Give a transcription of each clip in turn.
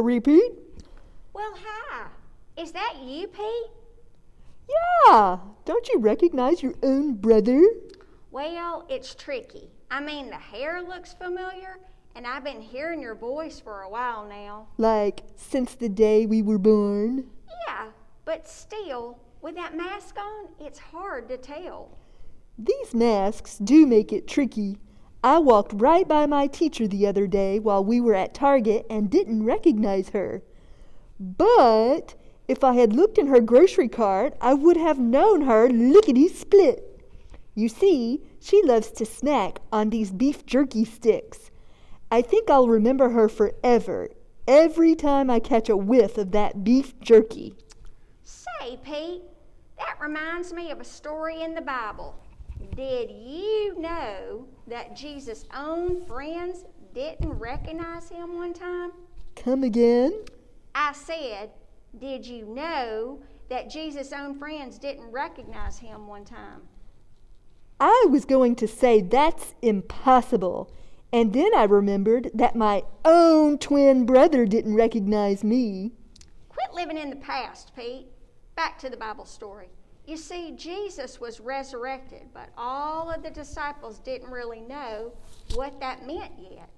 repeat. Well, hi. Is that you, Pete? Yeah, don't you recognize your own brother? Well, it's tricky. I mean, the hair looks familiar, and I've been hearing your voice for a while now. Like, since the day we were born? Yeah, but still, with that mask on, it's hard to tell. These masks do make it tricky. I walked right by my teacher the other day while we were at Target and didn't recognize her. But if I had looked in her grocery cart, I would have known her lickety-split. You see, she loves to snack on these beef jerky sticks. I think I'll remember her forever, every time I catch a whiff of that beef jerky. Say, Pete, that reminds me of a story in the Bible. Did you know that Jesus' own friends didn't recognize him one time? Come again? I said, did you know that Jesus' own friends didn't recognize him one time? I was going to say that's impossible. And then I remembered that my own twin brother didn't recognize me. Quit living in the past, Pete. Back to the Bible story. You see, Jesus was resurrected, but all of the disciples didn't really know what that meant yet.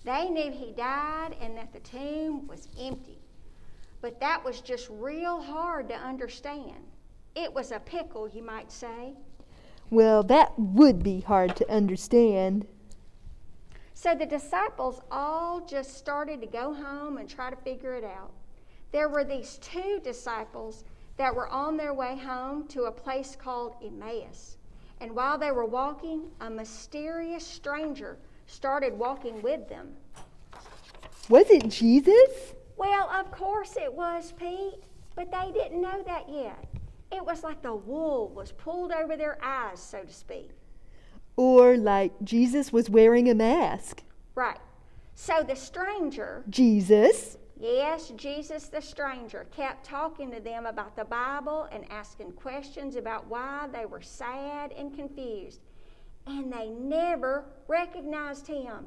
They knew he died and that the tomb was empty. But that was just real hard to understand. It was a pickle, you might say. Well, that would be hard to understand. So the disciples all just started to go home and try to figure it out. There were these two disciples that were on their way home to a place called Emmaus. And while they were walking, a mysterious stranger started walking with them. Was it Jesus? Well, of course it was, Pete, but they didn't know that yet. It was like the wool was pulled over their eyes, so to speak. Or like Jesus was wearing a mask. Right. So the stranger, Jesus? yes, Jesus the stranger, kept talking to them about the Bible and asking questions about why they were sad and confused. And they never recognized him,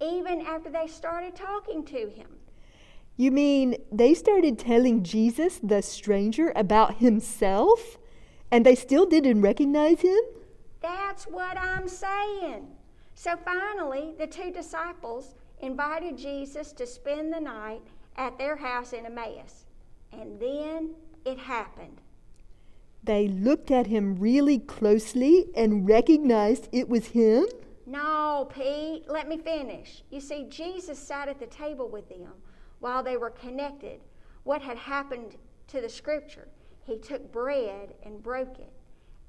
even after they started talking to him. You mean they started telling Jesus, the stranger, about himself? And they still didn't recognize him? That's what I'm saying. So finally, the two disciples invited Jesus to spend the night at their house in Emmaus. And then it happened. They looked at him really closely and recognized it was him? No, Pete, let me finish. You see, Jesus sat at the table with them while they were connected. What had happened to the Scripture? He took bread and broke it.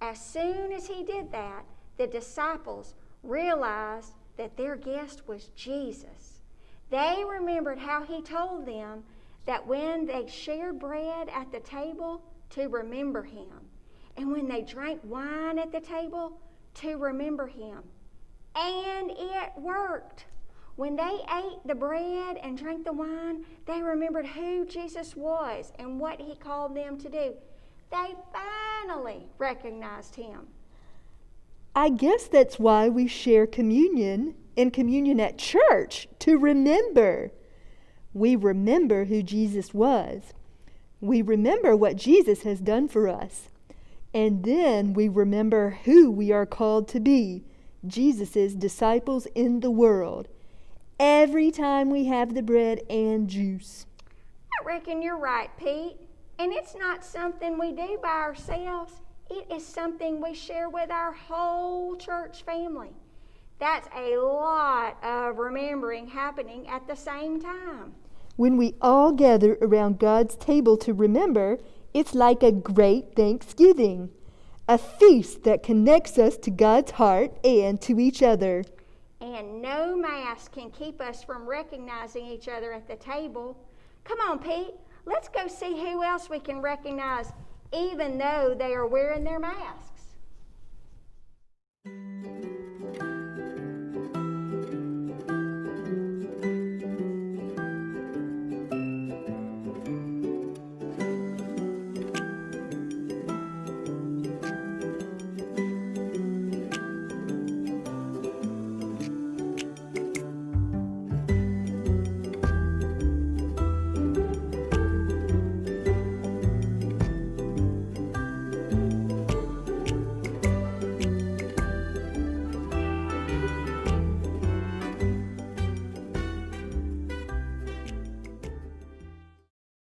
As soon as he did that, the disciples realized that their guest was Jesus. They remembered how he told them that when they shared bread at the table, to remember him. And when they drank wine at the table, to remember him. And it worked. When they ate the bread and drank the wine, they remembered who Jesus was and what he called them to do. They finally recognized him. I guess that's why we share communion and communion at church, to remember. We remember who Jesus was. We remember what Jesus has done for us. And then we remember who we are called to be, Jesus' disciples in the world, every time we have the bread and juice. I reckon you're right, Pete. And it's not something we do by ourselves. It is something we share with our whole church family. That's a lot of remembering happening at the same time. When we all gather around God's table to remember, it's like a great Thanksgiving, a feast that connects us to God's heart and to each other. And no mask can keep us from recognizing each other at the table. Come on, Pete, let's go see who else we can recognize, even though they are wearing their masks.